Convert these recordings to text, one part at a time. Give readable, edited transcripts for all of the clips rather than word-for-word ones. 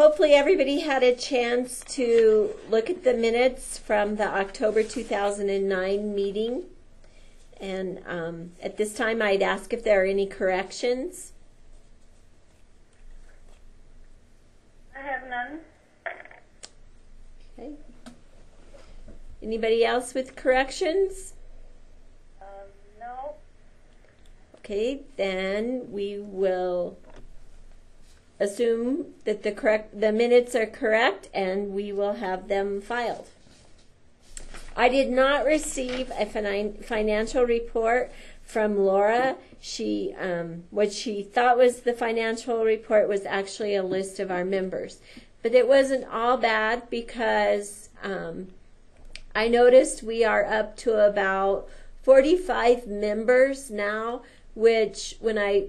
Hopefully everybody had a chance to look at the minutes from the October 2009 meeting. And at this time, I'd ask if there are any corrections. I have none. Okay. Anybody else with corrections? No. Okay, then we will assume that the minutes are correct, and we will have them filed. I did not receive a financial report from Laura. She what she thought was the financial report was actually a list of our members, but it wasn't all bad because I noticed we are up to about 45 members now, which when I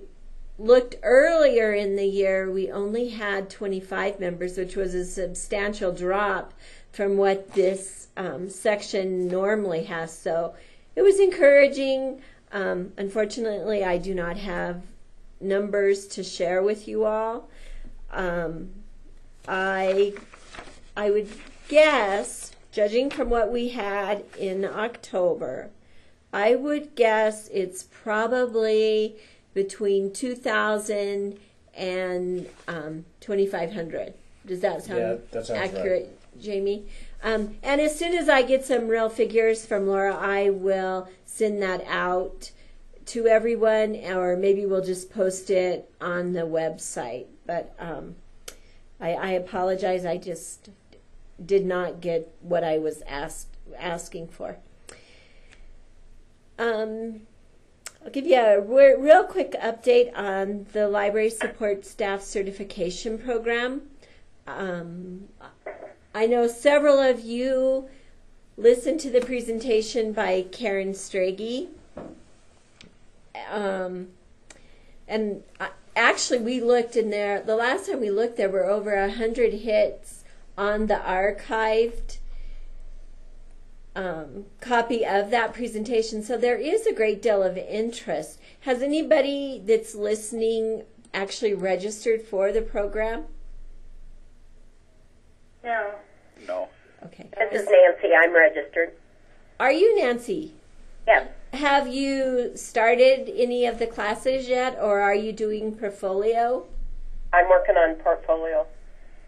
looked earlier in the year, we only had 25 members, which was a substantial drop from what this section normally has. So it was encouraging. Unfortunately, I do not have numbers to share with you all. I would guess, judging from what we had in October, I would guess it's probably between 2,000 and 2,500. Does that sound that sounds accurate, right. Jamie? And as soon as I get some real figures from Laura, I will send that out to everyone, or maybe we'll just post it on the website. But I apologize. I just did not get what I was asking for. I'll give you a real quick update on the Library Support Staff Certification Program. I know several of you listened to the presentation by Karen Strage. And actually we looked in there, the last time we looked there were over 100 hits on the archived copy of that presentation, so there is a great deal of interest. Has anybody that's listening actually registered for the program? No. No. Okay. This is Nancy. I'm registered. Are you Nancy? Yes. Have you started any of the classes yet, or are you doing portfolio? I'm working on portfolio.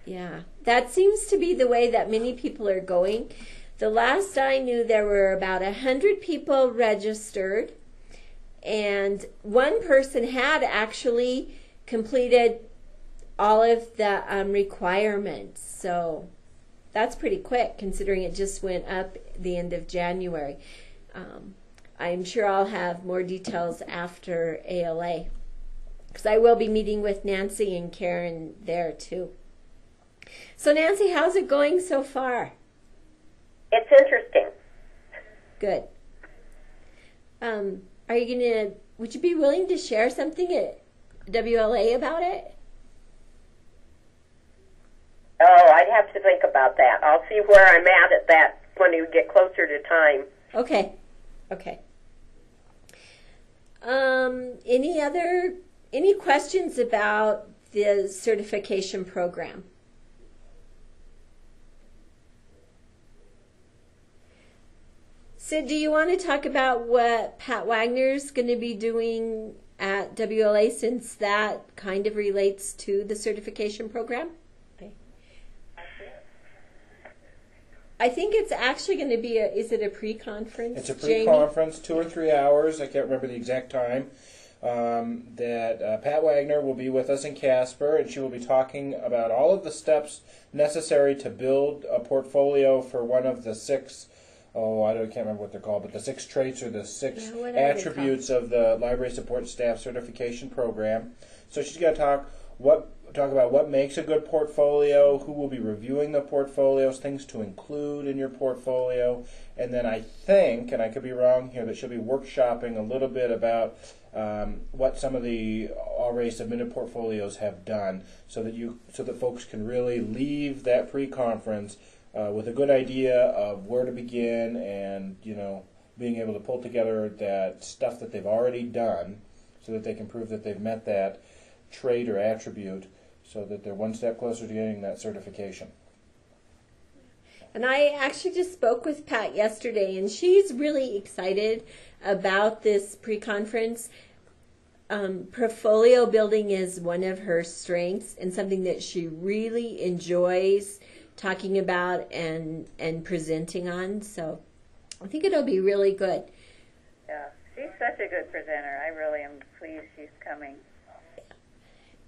Yeah, that seems to be the way that many people are going. The last I knew, there were about 100 people registered, and one person had actually completed all of the requirements. So that's pretty quick, considering it just went up the end of January. I'm sure I'll have more details after ALA, because I will be meeting with Nancy and Karen there too. So Nancy, how's it going so far? It's interesting. Good. Are you gonna? Would you be willing to share something at WLA about it? Oh, I'd have to think about that. I'll see where I'm at that when you get closer to time. Okay. Okay. Any questions about the certification program? Sid, do you want to talk about what Pat Wagner's going to be doing at WLA, since that kind of relates to the certification program? Okay. I think it's actually going to be is it a pre-conference? It's a pre-conference, 2 or 3 hours. I can't remember the exact time. That Pat Wagner will be with us in Casper, and she will be talking about all of the steps necessary to build a portfolio for one of the 6. I can't remember what they're called, but the 6 traits or the 6 attributes of the Library Support Staff Certification Program. So she's going to talk about what makes a good portfolio, who will be reviewing the portfolios, things to include in your portfolio, and then I think, and I could be wrong here, that she'll be workshopping a little bit about what some of the already submitted portfolios have done, so that folks can really leave that pre-conference with a good idea of where to begin, and being able to pull together that stuff that they've already done, so that they can prove that they've met that trait or attribute so that they're one step closer to getting that certification. And I actually just spoke with Pat yesterday, and she's really excited about this pre-conference. Portfolio building is one of her strengths and something that she really enjoys talking about and presenting on. So I think it'll be really good. Yeah, she's such a good presenter. I really am pleased she's coming.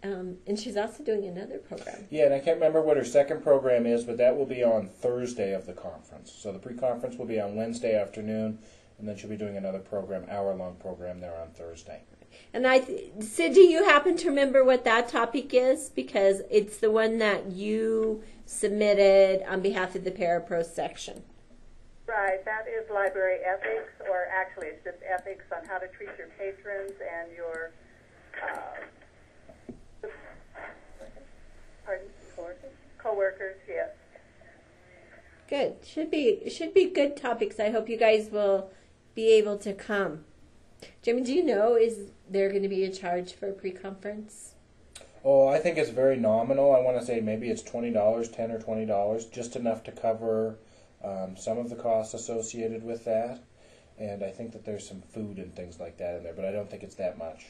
And she's also doing another program. Yeah, and I can't remember what her second program is, but that will be on Thursday of the conference. So the pre-conference will be on Wednesday afternoon, and then she'll be doing another program, hour-long program there on Thursday. And Sid, do you happen to remember what that topic is? Because it's the one that you submitted on behalf of the Parapro section. Right, that is library ethics, or actually it's just ethics on how to treat your patrons and your co-workers, yes. Good. Should be good topics. I hope you guys will be able to come. Jimmy, do you know, is there going to be a charge for a pre-conference? Oh, I think it's very nominal. I want to say maybe it's $20, $10 or $20, just enough to cover some of the costs associated with that. And I think that there's some food and things like that in there, but I don't think it's that much.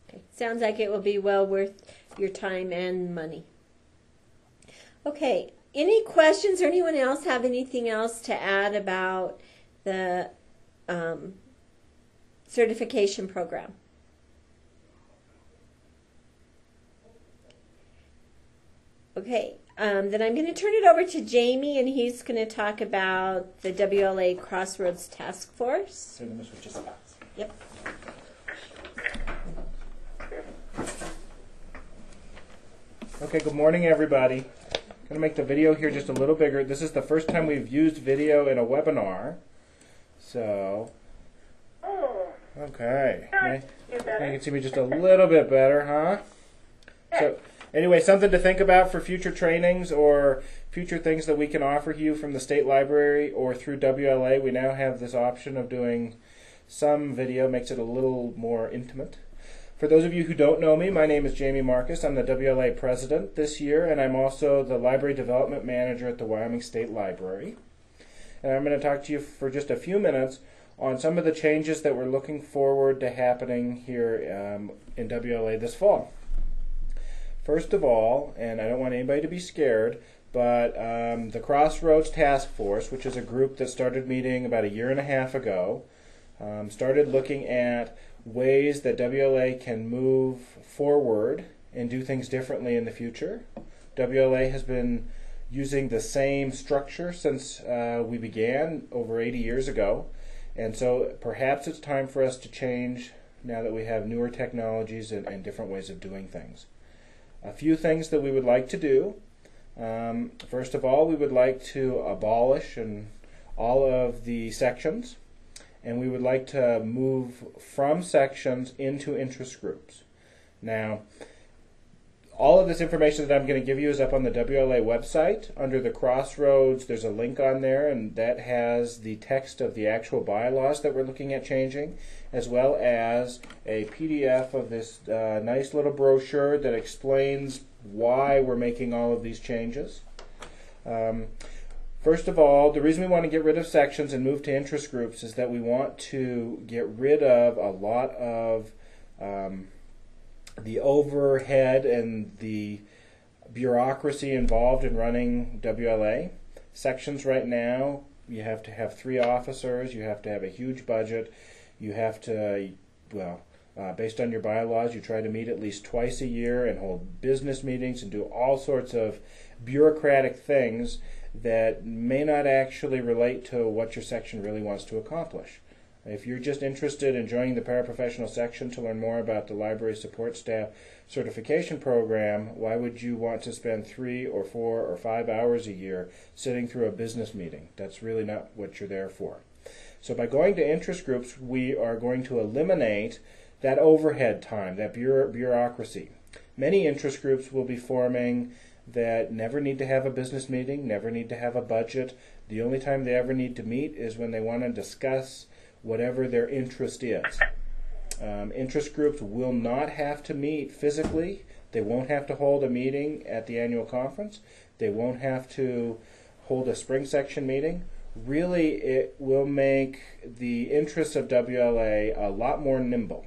Okay. Sounds like it will be well worth your time and money. Okay. Any questions or anyone else have anything else to add about the certification program? Okay, then I'm going to turn it over to Jamie, and he's going to talk about the WLA Crossroads Task Force. So let me switch this up. Yep. Okay, good morning, everybody. I'm going to make the video here just a little bigger. This is the first time we've used video in a webinar. So, okay. You can see me just a little bit better, huh? So, anyway, something to think about for future trainings or future things that we can offer you from the State Library or through WLA. We now have this option of doing some video, makes it a little more intimate. For those of you who don't know me, my name is Jamie Marcus. I'm the WLA president this year, and I'm also the Library Development Manager at the Wyoming State Library. And I'm going to talk to you for just a few minutes on some of the changes that we're looking forward to happening here in WLA this fall. First of all, and I don't want anybody to be scared, but the Crossroads Task Force, which is a group that started meeting about a year and a half ago, started looking at ways that WLA can move forward and do things differently in the future. WLA has been using the same structure since we began over 80 years ago, and so perhaps it's time for us to change now that we have newer technologies and different ways of doing things. A few things that we would like to do. First of all, we would like to abolish all of the sections, and we would like to move from sections into interest groups. Now, all of this information that I'm going to give you is up on the WLA website. Under the Crossroads, there's a link on there, and that has the text of the actual bylaws that we're looking at changing, as well as a PDF of this nice little brochure that explains why we're making all of these changes. First of all, the reason we want to get rid of sections and move to interest groups is that we want to get rid of a lot of the overhead and the bureaucracy involved in running WLA. Sections right now, you have to have 3 officers, you have to have a huge budget, you have to, based on your bylaws, you try to meet at least twice a year and hold business meetings and do all sorts of bureaucratic things that may not actually relate to what your section really wants to accomplish. If you're just interested in joining the paraprofessional section to learn more about the library support staff certification program, why would you want to spend 3 or 4 or 5 hours a year sitting through a business meeting? That's really not what you're there for. So by going to interest groups, we are going to eliminate that overhead time, that bureaucracy. Many interest groups will be forming that never need to have a business meeting, never need to have a budget. The only time they ever need to meet is when they want to discuss whatever their interest is. Interest groups will not have to meet physically. They won't have to hold a meeting at the annual conference. They won't have to hold a spring section meeting. Really, it will make the interests of WLA a lot more nimble.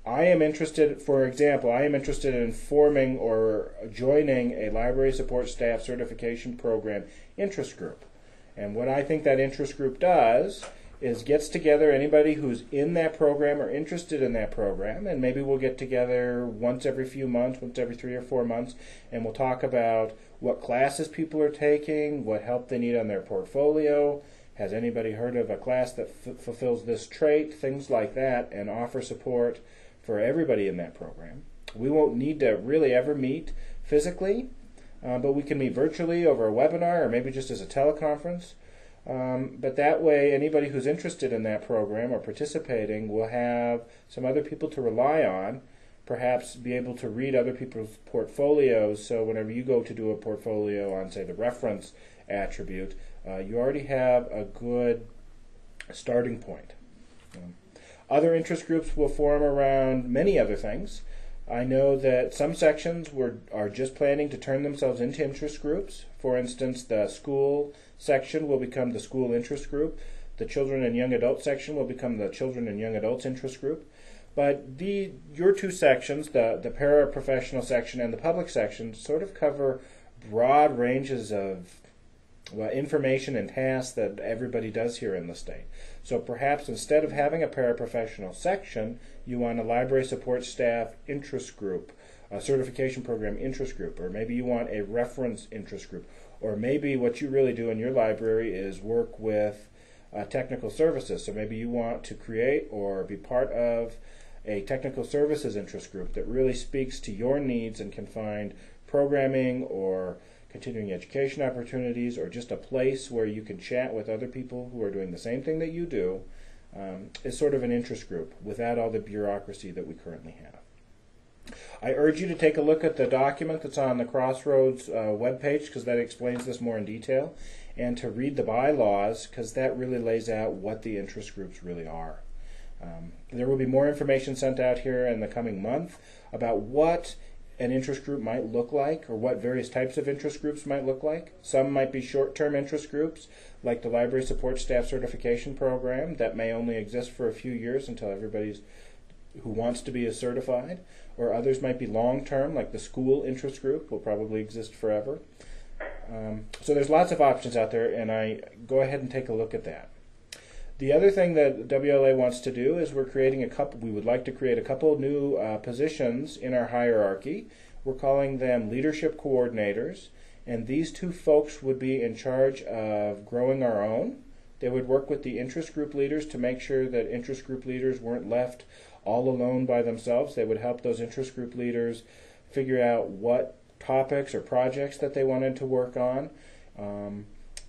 I am interested, for example, in forming or joining a library support staff certification program interest group. And what I think that interest group does is gets together anybody who's in that program or interested in that program, and maybe we'll get together once every few months, once every 3 or 4 months, and we'll talk about what classes people are taking, what help they need on their portfolio, has anybody heard of a class that fulfills this trait, things like that, and offer support for everybody in that program. We won't need to really ever meet physically, but we can meet virtually over a webinar or maybe just as a teleconference. But that way, anybody who's interested in that program or participating will have some other people to rely on, perhaps be able to read other people's portfolios, so whenever you go to do a portfolio on, say, the reference attribute, you already have a good starting point. Other interest groups will form around many other things. I know that some sections are just planning to turn themselves into interest groups. For instance, the school section will become the school interest group. The children and young adult section will become the children and young adults interest group. But your two sections, the paraprofessional section and the public section, sort of cover broad ranges of information and tasks that everybody does here in the state. So perhaps instead of having a paraprofessional section, you want a library support staff interest group, a certification program interest group, or maybe you want a reference interest group, or maybe what you really do in your library is work with technical services. So maybe you want to create or be part of a technical services interest group that really speaks to your needs and can find programming or continuing education opportunities, or just a place where you can chat with other people who are doing the same thing that you do, is sort of an interest group without all the bureaucracy that we currently have. I urge you to take a look at the document that's on the Crossroads webpage, because that explains this more in detail, and to read the bylaws, because that really lays out what the interest groups really are. There will be more information sent out here in the coming month about what an interest group might look like, or what various types of interest groups might look like. Some might be short-term interest groups, like the Library Support Staff Certification Program, that may only exist for a few years until everybody who wants to be is certified, or others might be long-term, like the school interest group will probably exist forever. So there's lots of options out there, and I go ahead and take a look at that. The other thing that WLA wants to do is we would like to create a couple new positions in our hierarchy. We're calling them leadership coordinators, and these two folks would be in charge of growing our own. They would work with the interest group leaders to make sure that interest group leaders weren't left all alone by themselves. They would help those interest group leaders figure out what topics or projects that they wanted to work on,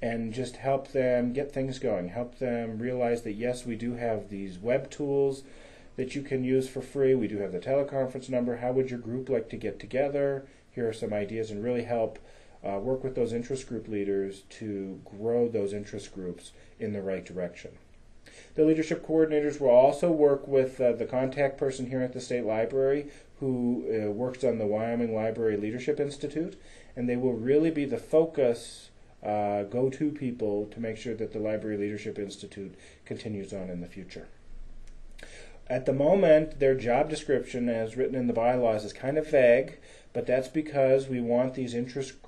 and just help them get things going, help them realize that yes, we do have these web tools that you can use for free. We do have the teleconference number. How would your group like to get together? Here are some ideas, and really help work with those interest group leaders to grow those interest groups in the right direction. The leadership coordinators will also work with the contact person here at the State Library who works on the Wyoming Library Leadership Institute, and they will really be the focus go-to people to make sure that the Library Leadership Institute continues on in the future. At the moment, their job description, as written in the bylaws, is kind of vague, but that's because we want these leadership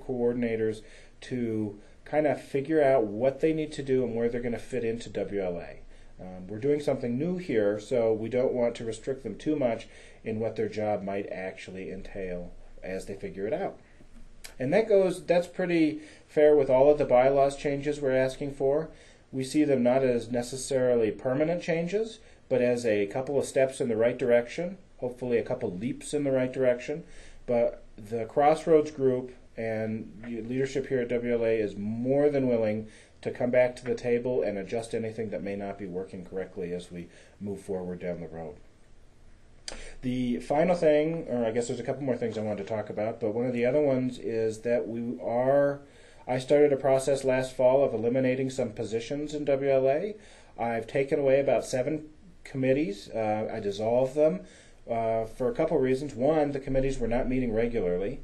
coordinators to kind of figure out what they need to do and where they're going to fit into WLA. We're doing something new here, so we don't want to restrict them too much in what their job might actually entail as they figure it out. And that's pretty fair with all of the bylaws changes we're asking for. We see them not as necessarily permanent changes, but as a couple of steps in the right direction, hopefully a couple leaps in the right direction. But the Crossroads group and leadership here at WLA is more than willing to come back to the table and adjust anything that may not be working correctly as we move forward down the road. The final thing, or I guess there's a couple more things I wanted to talk about, but one of the other ones is that I started a process last fall of eliminating some positions in WLA. I've taken away about 7 committees. I dissolved them. for a couple reasons. One, the committees were not meeting regularly.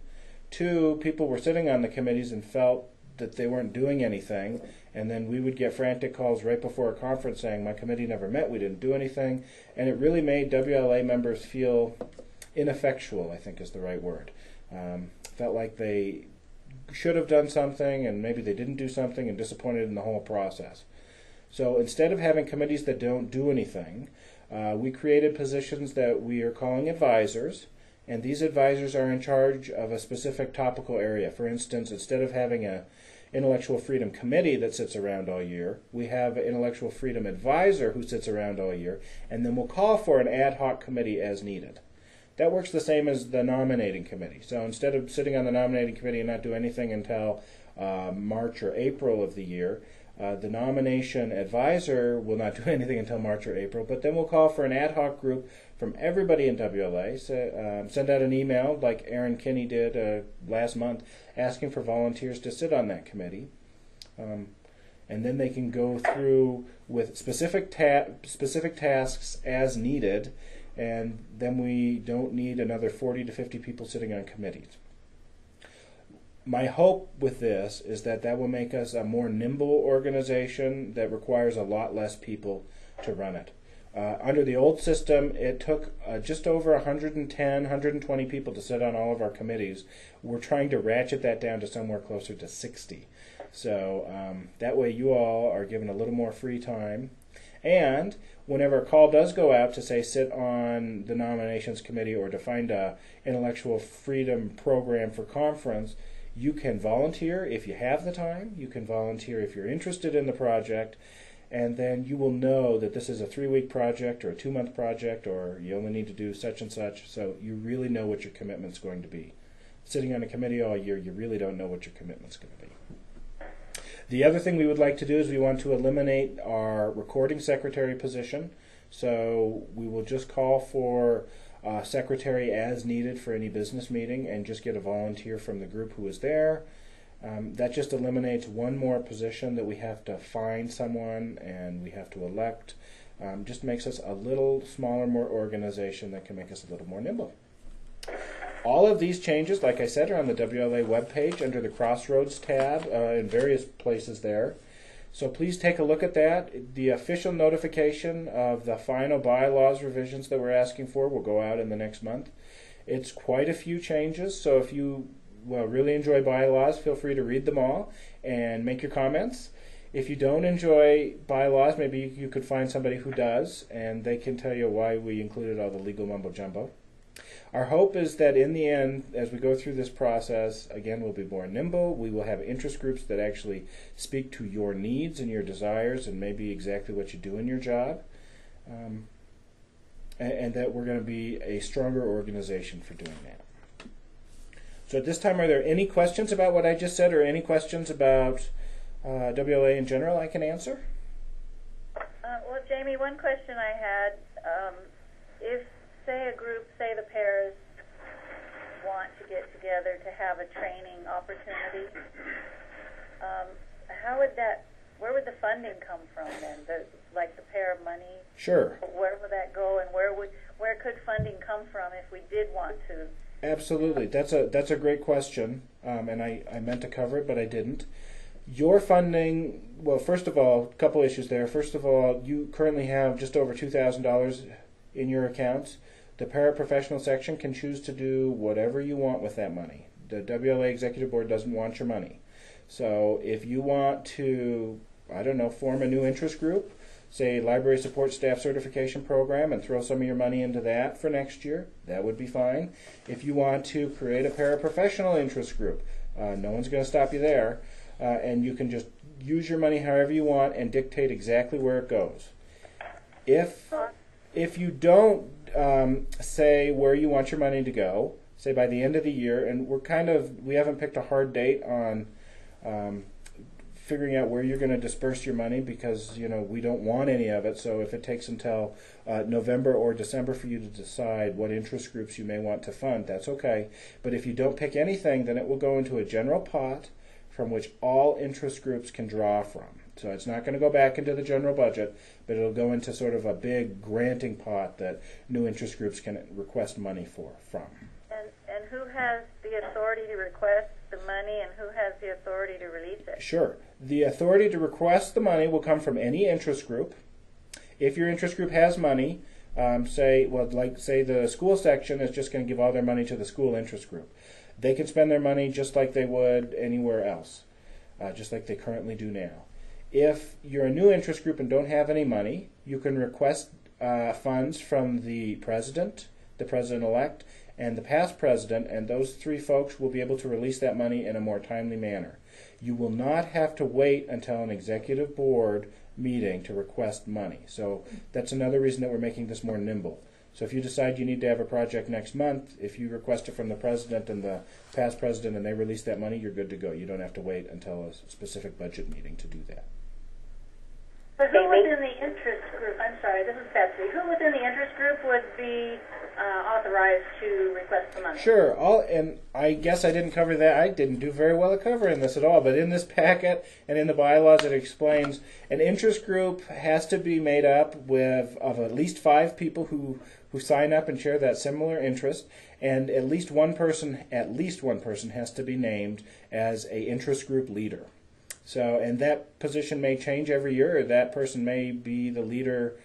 Two, people were sitting on the committees and felt that they weren't doing anything, and then we would get frantic calls right before a conference saying, my committee never met, we didn't do anything, and it really made WLA members feel ineffectual, I think is the right word. Felt like they should have done something, and maybe they didn't do something, and disappointed in the whole process. So instead of having committees that don't do anything, we created positions that we are calling advisors, and these advisors are in charge of a specific topical area. For instance, instead of having a intellectual freedom committee that sits around all year, we have an intellectual freedom advisor who sits around all year, and then we'll call for an ad hoc committee as needed. That works the same as the nominating committee. So instead of sitting on the nominating committee and not do anything until March or April of the year, the nomination advisor will not do anything until March or April, but then we'll call for an ad hoc group from everybody in WLA, send out an email like Aaron Kinney did last month, asking for volunteers to sit on that committee. And then they can go through with specific tasks as needed, and then we don't need another 40 to 50 people sitting on committees. My hope with this is that will make us a more nimble organization that requires a lot less people to run it. Under the old system, it took just over 110, 120 people to sit on all of our committees. We're trying to ratchet that down to somewhere closer to 60. So that way you all are given a little more free time. And whenever a call does go out to, say, sit on the nominations committee or to find a intellectual freedom program for conference, you can volunteer if you have the time. You can volunteer if you're interested in the project. And then you will know that this is a 3-week project or a 2-month project, or you only need to do such and such. So you really know what your commitment's going to be. Sitting on a committee all year, you really don't know what your commitment's going to be. The other thing we would like to do is we want to eliminate our recording secretary position. So we will just call for a secretary as needed for any business meeting and just get a volunteer from the group who is there. That just eliminates one more position that we have to find someone and we have to elect. Just makes us a little smaller, more organization that can make us a little more nimble. All of these changes, like I said, are on the WLA webpage under the Crossroads tab in various places there. So please take a look at that. The official notification of the final bylaws revisions that we're asking for will go out in the next month. It's quite a few changes, so if you really enjoy bylaws, feel free to read them all and make your comments. If you don't enjoy bylaws, maybe you could find somebody who does, and they can tell you why we included all the legal mumbo-jumbo. Our hope is that in the end, as we go through this process, again, we'll be more nimble. We will have interest groups that actually speak to your needs and your desires and maybe exactly what you do in your job. And that we're going to be a stronger organization for doing that. So at this time, are there any questions about what I just said or any questions about WLA in general I can answer? Well, Jamie, one question I had, if, say, a group, say the pairs, want to get together to have a training opportunity, where would the funding come from then? Like the pair of money? Sure. Where would that go, and where could funding come from if we did want to? Absolutely. That's a great question, and I meant to cover it, but I didn't. Your funding, well, first of all, a couple issues there. First of all, you currently have just over $2,000 in your accounts. The paraprofessional section can choose to do whatever you want with that money. The WLA Executive Board doesn't want your money. So if you want to, form a new interest group, say Library Support Staff Certification Program, and throw some of your money into that for next year, that would be fine. If you want to create a paraprofessional interest group, no one's going to stop you there, and you can just use your money however you want and dictate exactly where it goes. If you don't say where you want your money to go, say by the end of the year, and we haven't picked a hard date on figuring out where you're going to disperse your money because we don't want any of it. So if it takes until November or December for you to decide what interest groups you may want to fund, that's okay. But if you don't pick anything, then it will go into a general pot from which all interest groups can draw from. So it's not going to go back into the general budget, but it'll go into sort of a big granting pot that new interest groups can request money from. And who has the authority to request the money, and who has the authority to release it? Sure. The authority to request the money will come from any interest group. If your interest group has money, say the school section is just going to give all their money to the school interest group. They can spend their money just like they would anywhere else, just like they currently do now. If you're a new interest group and don't have any money, you can request funds from the president-elect, and the past president, and those three folks will be able to release that money in a more timely manner. You will not have to wait until an executive board meeting to request money. So that's another reason that we're making this more nimble. So if you decide you need to have a project next month, if you request it from the president and the past president and they release that money, you're good to go. You don't have to wait until a specific budget meeting to do that. But who within the interest group, I'm sorry, this is Betsy, who within the interest group would be authorized to request the money? Sure, and I guess I didn't cover that. I didn't do very well at covering this at all, but in this packet and in the bylaws it explains an interest group has to be made up of at least 5 people who sign up and share that similar interest, and at least one person has to be named as a interest group leader. So, and that position may change every year, or that person may be the leader,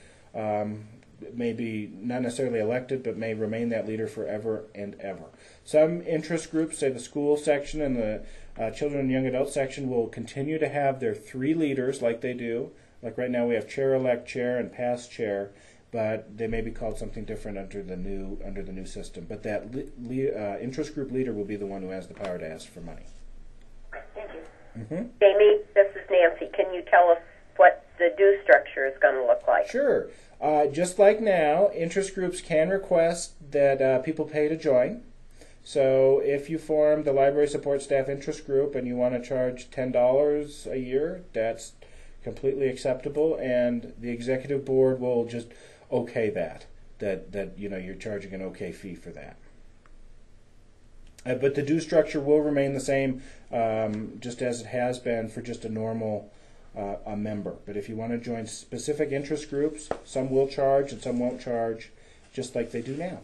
may be not necessarily elected, but may remain that leader forever and ever. Some interest groups, say the school section and the children and young adult section, will continue to have their 3 leaders like they do. Like right now we have chair-elect chair and past chair, but they may be called something different under the new system. But that interest group leader will be the one who has the power to ask for money. Thank you. Mm-hmm. Jamie, this is Nancy. Can you tell us what the due structure is going to look like? Sure. Just like now, interest groups can request that people pay to join. So if you form the Library Support Staff Interest Group and you want to charge $10 a year, that's completely acceptable, and the executive board will just okay that you're charging an okay fee for that. But the due structure will remain the same, just as it has been for just a normal a member. But if you want to join specific interest groups, some will charge and some won't charge, just like they do now.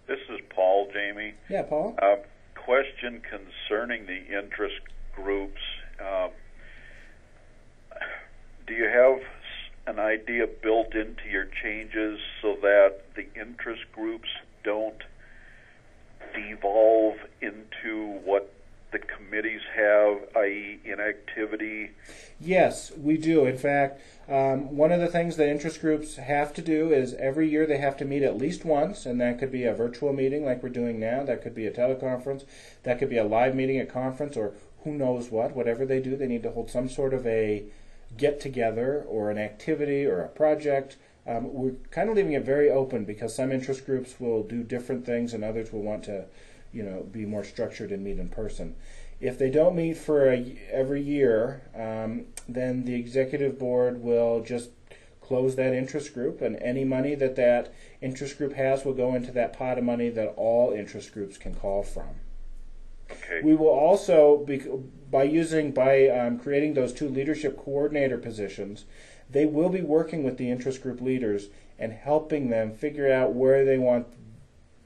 This is Paul, Jamie. Yeah, Paul? Question concerning the interest groups. Do you have an idea built into your changes so that the interest groups don't devolve into what the committees have, i.e. inactivity? Yes, we do. In fact, one of the things that interest groups have to do is every year they have to meet at least once, and that could be a virtual meeting like we're doing now, that could be a teleconference, that could be a live meeting at conference, or who knows what. Whatever they do, they need to hold some sort of a get-together or an activity or a project. We're kind of leaving it very open because some interest groups will do different things and others will want to be more structured and meet in person. If they don't meet for every year, then the executive board will just close that interest group, and any money that interest group has will go into that pot of money that all interest groups can call from. Okay. We will also, by creating those 2 leadership coordinator positions, they will be working with the interest group leaders and helping them figure out where they want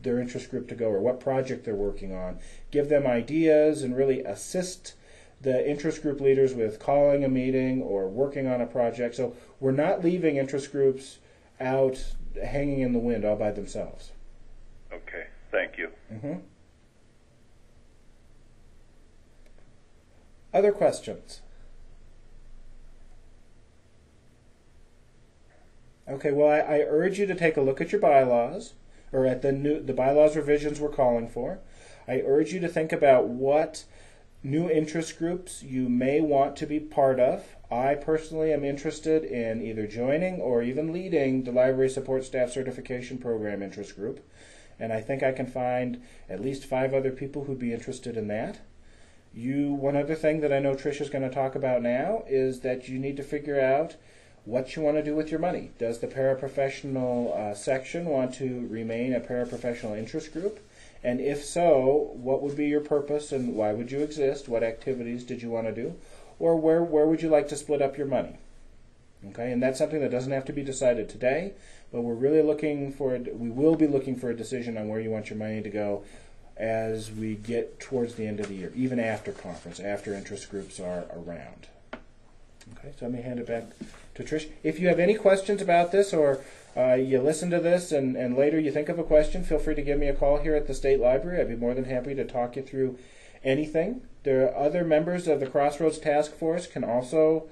their interest group to go or what project they're working on. Give them ideas and really assist the interest group leaders with calling a meeting or working on a project. So we're not leaving interest groups out hanging in the wind all by themselves. Okay, thank you. Mm-hmm. Other questions? Okay, well, I urge you to take a look at your bylaws, or at the bylaws revisions we're calling for. I urge you to think about what new interest groups you may want to be part of. I personally am interested in either joining or even leading the Library Support Staff Certification Program interest group, and I think I can find at least 5 other people who'd be interested in that. One other thing that I know Tricia's going to talk about now is that you need to figure out what you want to do with your money. Does the paraprofessional section want to remain a paraprofessional interest group? And if so, what would be your purpose and why would you exist? What activities did you want to do? Or where would you like to split up your money? Okay, and that's something that doesn't have to be decided today, but we're really we will be looking for a decision on where you want your money to go as we get towards the end of the year, even after conference, after interest groups are around. Okay, so let me hand it back to Trish. If you have any questions about this, or you listen to this and later you think of a question, feel free to give me a call here at the State Library. I'd be more than happy to talk you through anything. There are other members of the Crossroads Task Force can also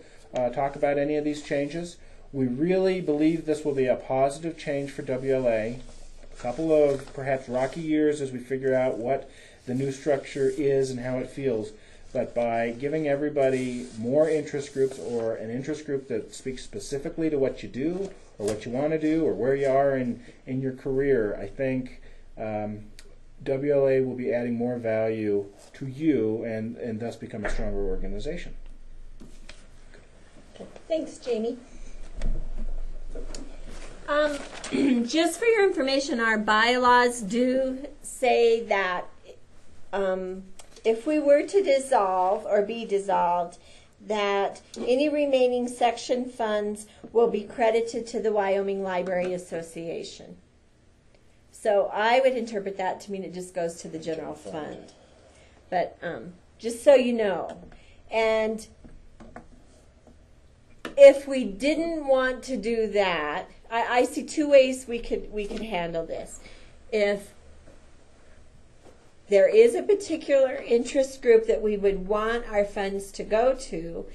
talk about any of these changes. We really believe this will be a positive change for WLA. A couple of perhaps rocky years as we figure out what the new structure is and how it feels. But by giving everybody more interest groups, or an interest group that speaks specifically to what you do or what you want to do or where you are in your career, I think WLA will be adding more value to you and thus become a stronger organization. Thanks, Jamie. Just for your information, our bylaws do say that if we were to dissolve or be dissolved, that any remaining section funds will be credited to the Wyoming Library Association. So I would interpret that to mean it just goes to the general fund. But just so you know. And if we didn't want to do that, I see two ways we could handle this. If there is a particular interest group that we would want our funds to go to,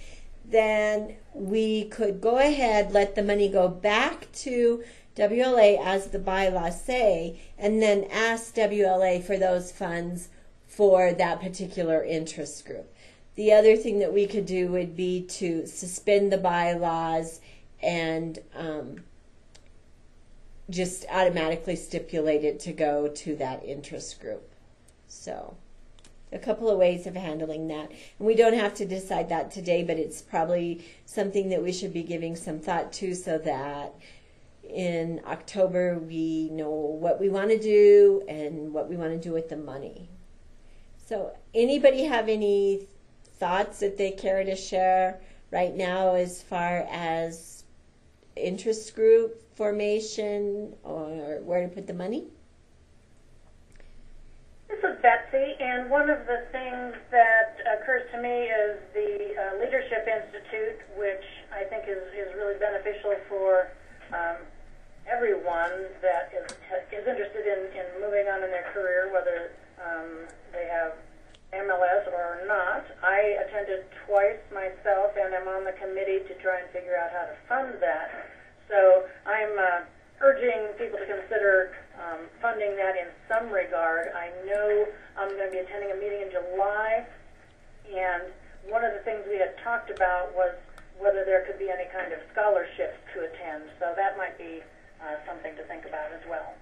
then we could go ahead, let the money go back to WLA as the bylaws say, and then ask WLA for those funds for that particular interest group. The other thing that we could do would be to suspend the bylaws and just automatically stipulate it to go to that interest group. So a couple of ways of handling that. And we don't have to decide that today, but it's probably something that we should be giving some thought to so that in October we know what we want to do and what we want to do with the money. So anybody have any thoughts that they care to share right now as far as interest group formation or where to put the money? This is Betsy, and one of the things that occurs to me is the Leadership Institute, which I think is really beneficial for everyone that is interested in moving on in their career, whether they have MLS or not. I attended twice myself and am on the committee to try and figure out how to fund that. So I'm urging people to consider funding that in some regard. I know I'm going to be attending a meeting in July, and one of the things we had talked about was whether there could be any kind of scholarships to attend. So that might be something to think about as well.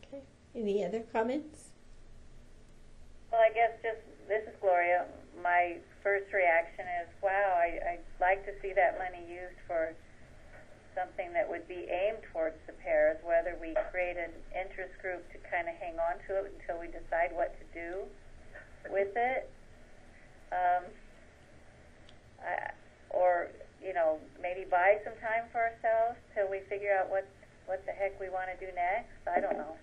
Okay. Any other comments? Well, I guess this is Gloria. My first reaction is, wow, I'd like to see that money used for something that would be aimed towards the pairs, whether we create an interest group to kind of hang on to it until we decide what to do with it, or, maybe buy some time for ourselves till we figure out what the heck we want to do next. I don't know.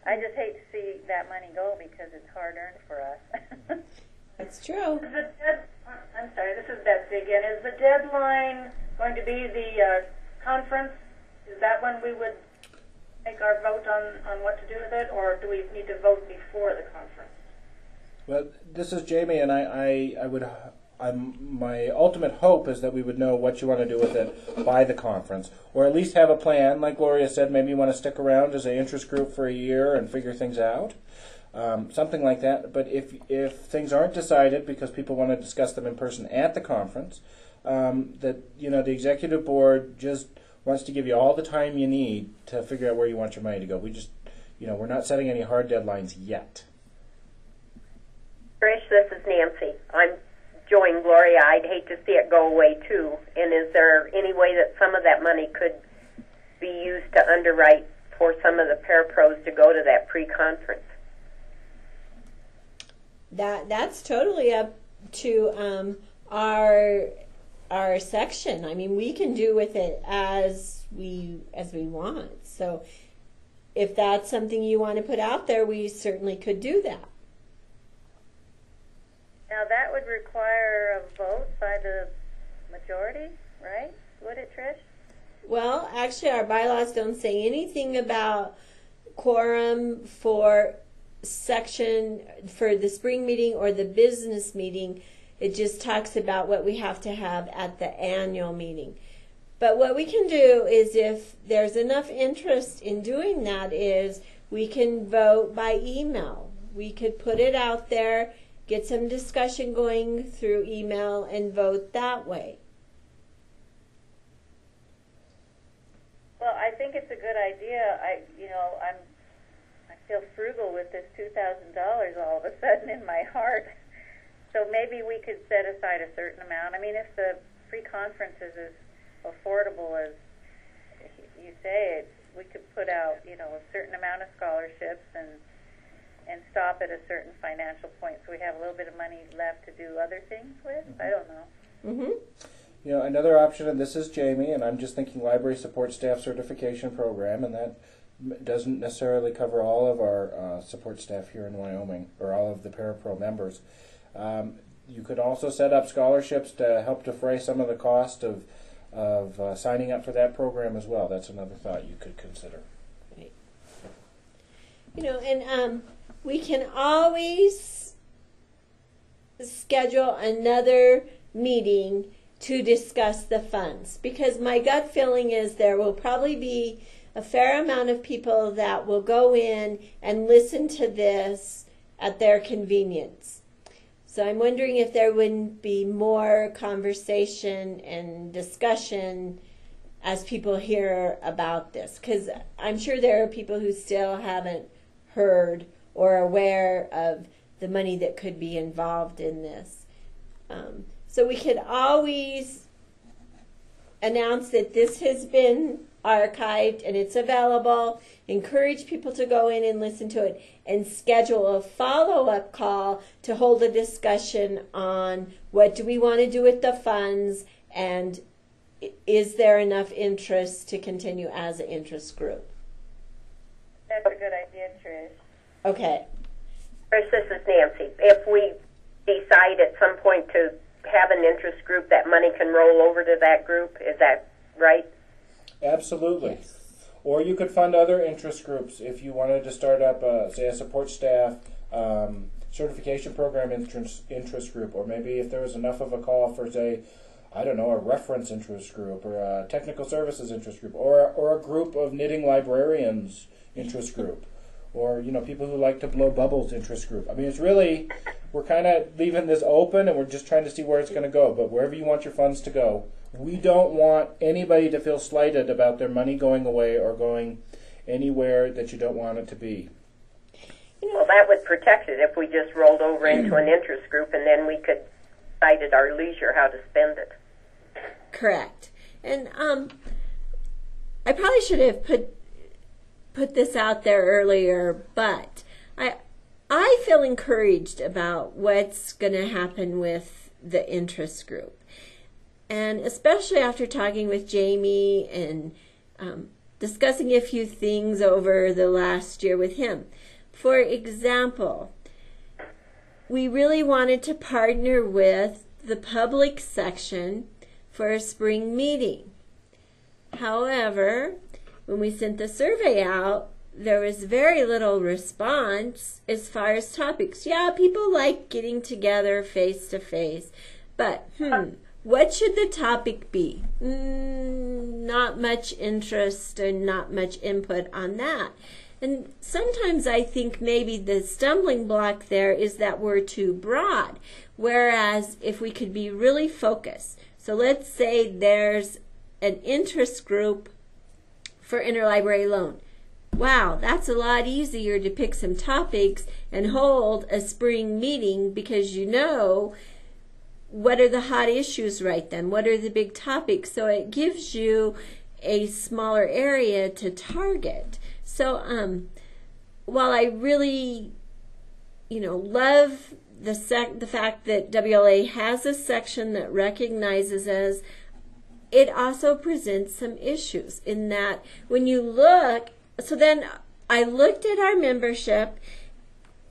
I just hate to see that money go because it's hard-earned for us. That's true. I'm sorry, this is Betsy again. Is the deadline going to be the conference? Is that when we would make our vote on what to do with it, or do we need to vote before the conference? Well, this is Jamie, and my ultimate hope is that we would know what you want to do with it by the conference, or at least have a plan. Like Gloria said, maybe you want to stick around as an interest group for a year and figure things out. Something like that. But if things aren't decided because people want to discuss them in person at the conference, the executive board just wants to give you all the time you need to figure out where you want your money to go. We just, we're not setting any hard deadlines yet. Trish, this is Nancy. I'm joining Gloria. I'd hate to see it go away too. And is there any way that some of that money could be used to underwrite for some of the parapros to go to that pre-conference? That's totally up to our section. I mean, we can do with it as we want. So if that's something you want to put out there, we certainly could do that. Now that would require a vote by the majority, right? Would it, Trish? Well, actually, our bylaws don't say anything about quorum for section for the spring meeting or the business meeting. It just talks about what we have to have at the annual meeting. But what we can do is, if there's enough interest in doing that, is we can vote by email. We could put it out there, get some discussion going through email, and vote that way. Well, I think it's a good idea. I feel frugal with this $2,000 all of a sudden in my heart. So maybe we could set aside a certain amount. I mean, if the free conference is as affordable as you say, we could put out, a certain amount of scholarships and stop at a certain financial point, so we have a little bit of money left to do other things with. I don't know. Mm-hmm. Another option, and this is Jamie, and I'm just thinking library support staff certification program, and that doesn't necessarily cover all of our support staff here in Wyoming, or all of the Parapro members. You could also set up scholarships to help defray some of the cost of signing up for that program as well. That's another thought you could consider. Right. And we can always schedule another meeting to discuss the funds, because my gut feeling is there will probably be a fair amount of people that will go in and listen to this at their convenience. So I'm wondering if there wouldn't be more conversation and discussion as people hear about this, because I'm sure there are people who still haven't heard or are aware of the money that could be involved in this. So we could always announce that this has been archived and it's available, encourage people to go in and listen to it, and schedule a follow-up call to hold a discussion on what do we want to do with the funds, and is there enough interest to continue as an interest group. That's a good idea, Trish. Okay. Trish, this is Nancy. If we decide at some point to have an interest group, that money can roll over to that group, is that right? Absolutely. Yes. Or you could fund other interest groups if you wanted to start up, say, a support staff certification program interest group, or maybe if there was enough of a call for, say, I don't know, a reference interest group, or a technical services interest group, or a group of knitting librarians interest group, or people who like to blow bubbles interest group. I mean, it's really, we're kind of leaving this open, and we're just trying to see where it's going to go. But wherever you want your funds to go, we don't want anybody to feel slighted about their money going away or going anywhere that you don't want it to be. Well, that would protect it if we just rolled over into an interest group, and then we could decide at our leisure how to spend it. Correct. And I probably should have put this out there earlier, but I feel encouraged about what's going to happen with the interest group. And especially after talking with Jamie and discussing a few things over the last year with him. For example, we really wanted to partner with the public section for a spring meeting. However, when we sent the survey out, there was very little response as far as topics. Yeah, people like getting together face to face, but what should the topic be? Not much interest and not much input on that. And sometimes I think maybe the stumbling block there is that we're too broad. Whereas if we could be really focused. So let's say there's an interest group for interlibrary loan. Wow, that's a lot easier to pick some topics and hold a spring meeting, because you know what are the hot issues right then, what are the big topics. So it gives you a smaller area to target. So while I really, love the fact that WLA has a section that recognizes us, it also presents some issues in that when you look, so then I looked at our membership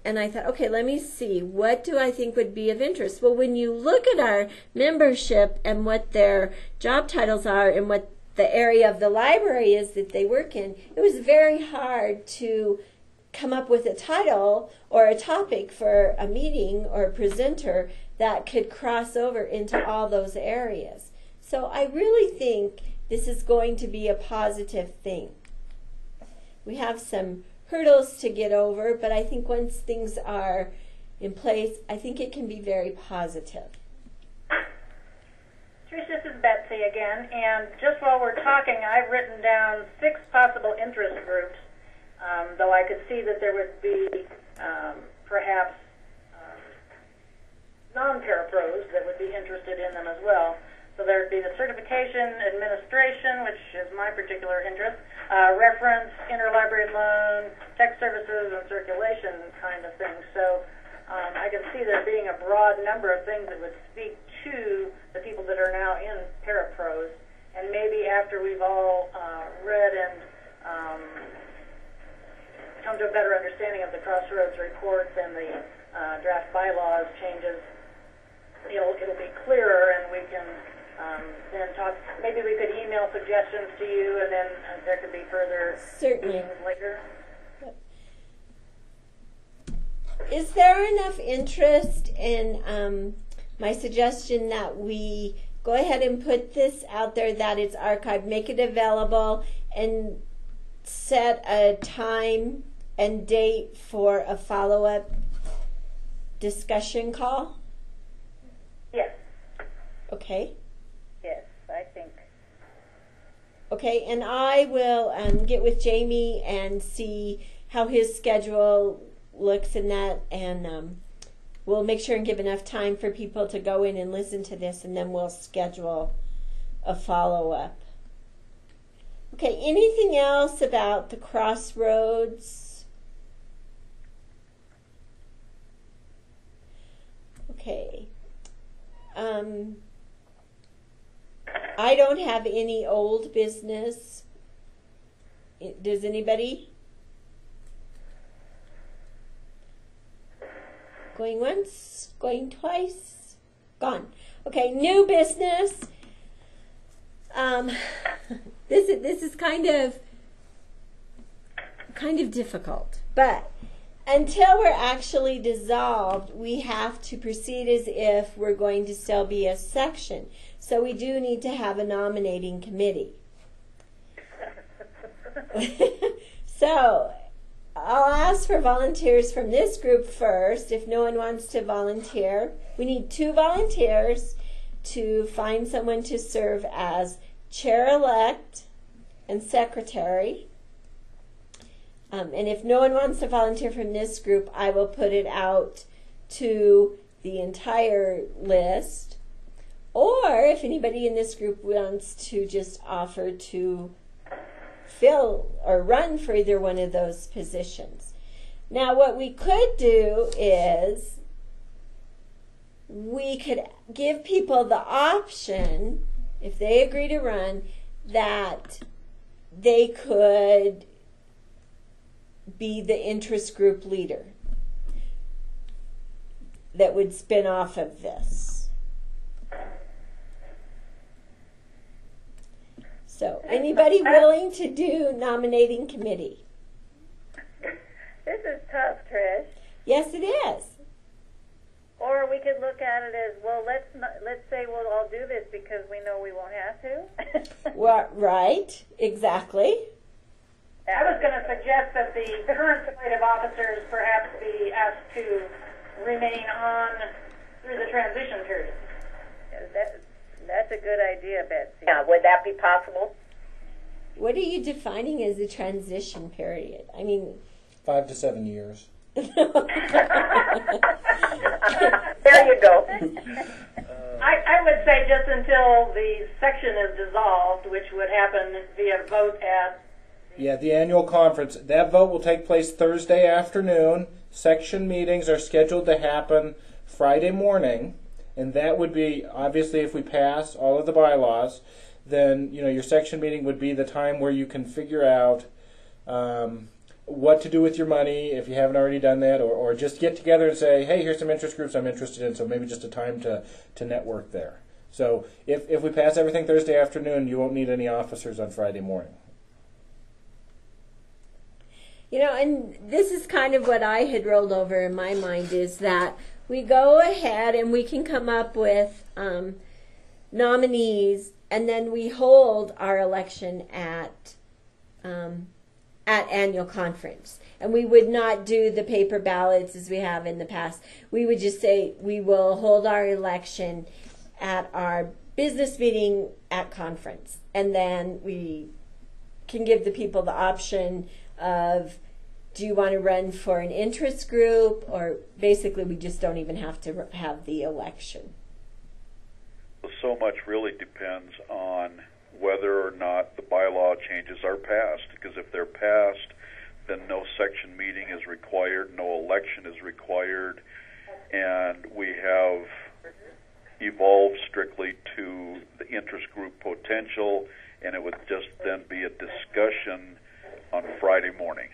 and I thought, okay, let me see, what do I think would be of interest? Well, when you look at our membership and what their job titles are and what the area of the library is that they work in, it was very hard to come up with a title or a topic for a meeting or a presenter that could cross over into all those areas. So I really think this is going to be a positive thing. We have some hurdles to get over, but I think once things are in place, I think it can be very positive. Trish, this is Betsy again, and just while we're talking, I've written down 6 possible interest groups, though I could see that there would be perhaps non-parapros that would be interested in them as well. So there would be the certification, administration, which is my particular interest, reference, interlibrary loan, tech services, and circulation kind of thing. So I can see there being a broad number of things that would speak to the people that are now in Parapros. And maybe after we've all read and come to a better understanding of the Crossroads reports and the draft bylaws changes, it'll be clearer, and we can then talk. Maybe we could email suggestions to you, and then there could be further meetings later. Is there enough interest in my suggestion that we go ahead and put this out there, that it's archived, make it available, and set a time and date for a follow-up discussion call? Yes. Okay. Yes, I think. Okay, and I will get with Jamie and see how his schedule looks in that, and we'll make sure and give enough time for people to go in and listen to this, and then we'll schedule a follow-up. Okay, anything else about the Crossroads? Okay. I don't have any old business. Does anybody? Going once, going twice, gone. Okay, new business. This is kind of difficult, but until we're actually dissolved, we have to proceed as if we're going to still be a section. So we do need to have a nominating committee. So I'll ask for volunteers from this group first. If no one wants to volunteer, we need 2 volunteers to find someone to serve as chair-elect and secretary. And if no one wants to volunteer from this group, I will put it out to the entire list. Or if anybody in this group wants to just offer to fill or run for either one of those positions. Now, what we could do is we could give people the option, if they agree to run, that they could be the interest group leader that would spin off of this. So, anybody willing to do nominating committee? This is tough, Trish. Yes, it is. Or we could look at it as, well, let's say we'll all do this because we know we won't have to. Well, right, exactly. I was going to suggest that the current slate of officers perhaps be asked to remain on through the transition period. That's a good idea, Betsy. Yeah, would that be possible? What are you defining as a transition period? I mean, 5 to 7 years. There you go. I would say just until the section is dissolved, which would happen via vote at Yeah, the annual conference. That vote will take place Thursday afternoon. Section meetings are scheduled to happen Friday morning, and that would be, obviously, if we pass all of the bylaws, then your section meeting would be the time where you can figure out what to do with your money if you haven't already done that, or just get together and say, hey, here's some interest groups I'm interested in, so maybe just a time to network there. So if we pass everything Thursday afternoon, you won't need any officers on Friday morning. And this is kind of what I had rolled over in my mind, is that we go ahead and we can come up with nominees, and then we hold our election at annual conference. And we would not do the paper ballots as we have in the past. We would just say we will hold our election at our business meeting at conference. And then we can give the people the option of, do you want to run for an interest group, or basically we just don't even have to have the election. So much really depends on whether or not the bylaw changes are passed, because if they're passed, then no section meeting is required, no election is required, and we have evolved strictly to the interest group potential, and it would just then be a discussion on Friday morning.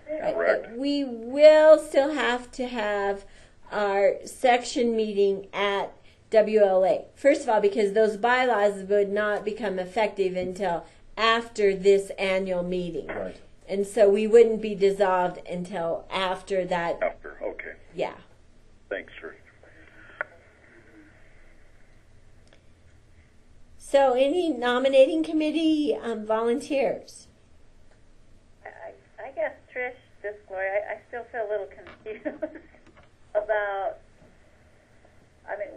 Right, Correct. but we will still have to have our section meeting at WLA. First of all, because those bylaws would not become effective until after this annual meeting. Right. And so we wouldn't be dissolved until after that. After, okay. Yeah. Thanks, sir. So any nominating committee volunteers? I guess, Trish, this Gloria, I still feel a little confused about,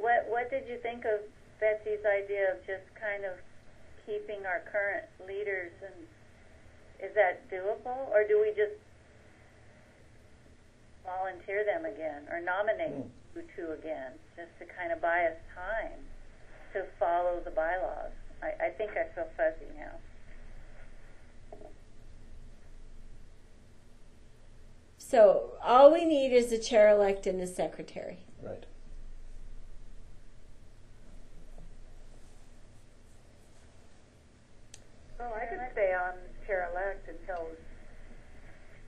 what did you think of Betsy's idea of just kind of keeping our current leaders, and is that doable, or do we just volunteer them again, or nominate you two again, just to kind of buy us time to follow the bylaws? I think I feel fuzzy now. So all we need is a chair-elect and a secretary. Right. Well, I could stay on chair-elect until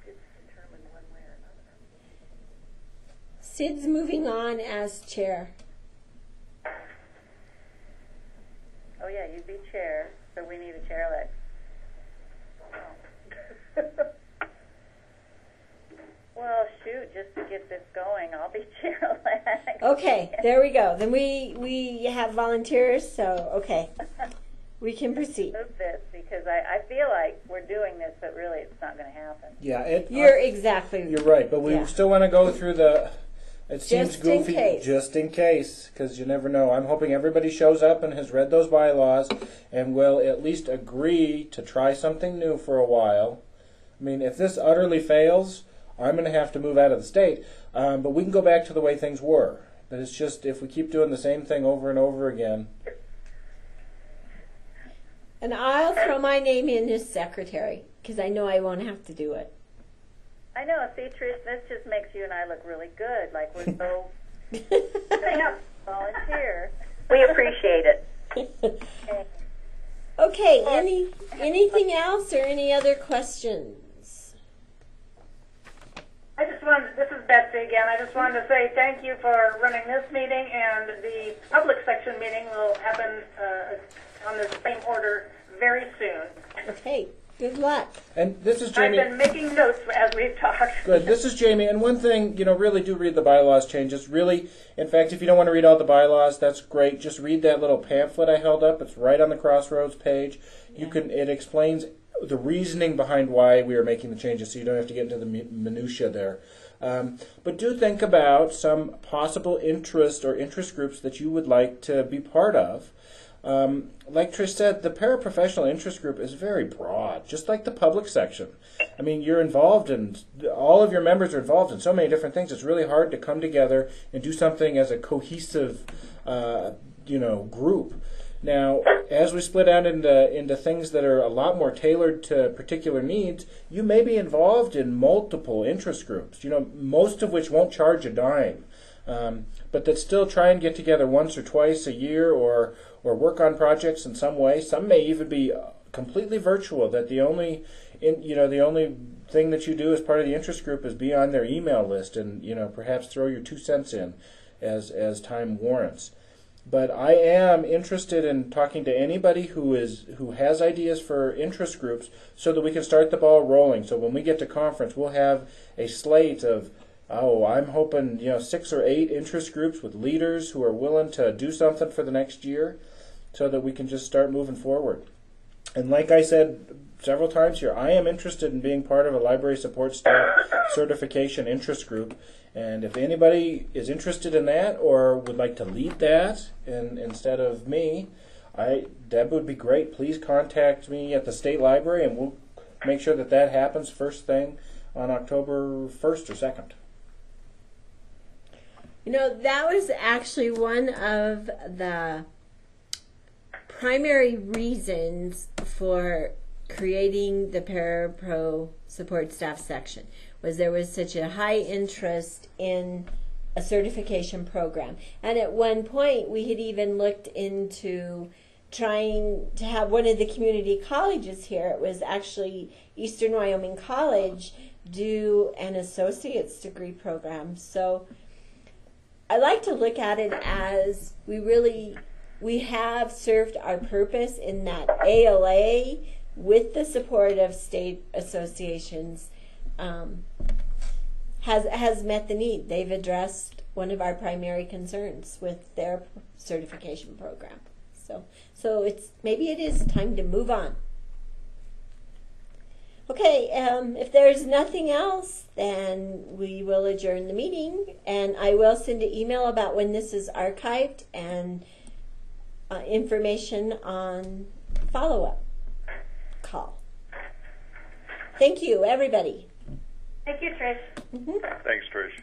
it's determined one way or another. Sid's moving on as chair. Oh yeah, you'd be chair, so we need a chair-elect. Well, shoot, just to get this going, I'll be chair-elect. Okay, there we go. Then we have volunteers, so okay. We can proceed. Move this, because I feel like we're doing this, but really it's not going to happen. Yeah, You're exactly. You're right, but we still want to go through the. It seems Just in goofy, case. just in case, because you never know. I'm hoping everybody shows up and has read those bylaws and will at least agree to try something new for a while. I mean, if this utterly fails, I'm going to have to move out of the state. But we can go back to the way things were. But it's just, if we keep doing the same thing over and over again. And I'll throw my name in as secretary, because I know I won't have to do it. I know, see, Trish, this just makes you and I look really good, like we're so volunteer. We appreciate it. Okay, anything else or any other questions? This is Betsy again. I just wanted to say thank you for running this meeting, and the public section meeting will happen on the same order very soon. Okay, good luck. And this is Jamie. I've been making notes as we've talked. Good. This is Jamie. And one thing, really do read the bylaws changes. Really, in fact, if you don't want to read all the bylaws, that's great. Just read that little pamphlet I held up. It's right on the Crossroads page. It explains the reasoning behind why we are making the changes, so you don't have to get into the minutia there. But do think about some possible interest or interest groups that you would like to be part of. Like Trish said, the paraprofessional interest group is very broad, just like the public section. I mean, you're involved in, all of your members are involved in so many different things. It's really hard to come together and do something as a cohesive, group. Now, as we split out into things that are a lot more tailored to particular needs, you may be involved in multiple interest groups, most of which won't charge a dime, but that still try and get together once or twice a year or work on projects in some way. Some may even be completely virtual, that the only thing that you do as part of the interest group is be on their email list and perhaps throw your 2 cents in as time warrants. But I am interested in talking to anybody who has ideas for interest groups so that we can start the ball rolling. So when we get to conference, we'll have a slate of, I'm hoping 6 or 8 interest groups with leaders who are willing to do something for the next year so that we can just start moving forward. And like I said several times here, I am interested in being part of a library support staff certification interest group. And if anybody is interested in that or would like to lead that instead of me, Deb would be great. Please contact me at the State Library and we'll make sure that happens first thing on October 1st or 2nd. That was actually one of the primary reasons for creating the Parapro support staff section, was there was such a high interest in a certification program. And at one point we had even looked into trying to have one of the community colleges here, it was actually Eastern Wyoming College, do an associate's degree program. So I like to look at it as we have served our purpose in that ALA, with the support of state associations, has met the need. They've addressed one of our primary concerns with their certification program. So maybe it is time to move on. Okay, if there's nothing else, then we will adjourn the meeting, and I will send an email about when this is archived and information on follow-up call. Thank you, everybody. Thank you, Trish. Thanks, Trish.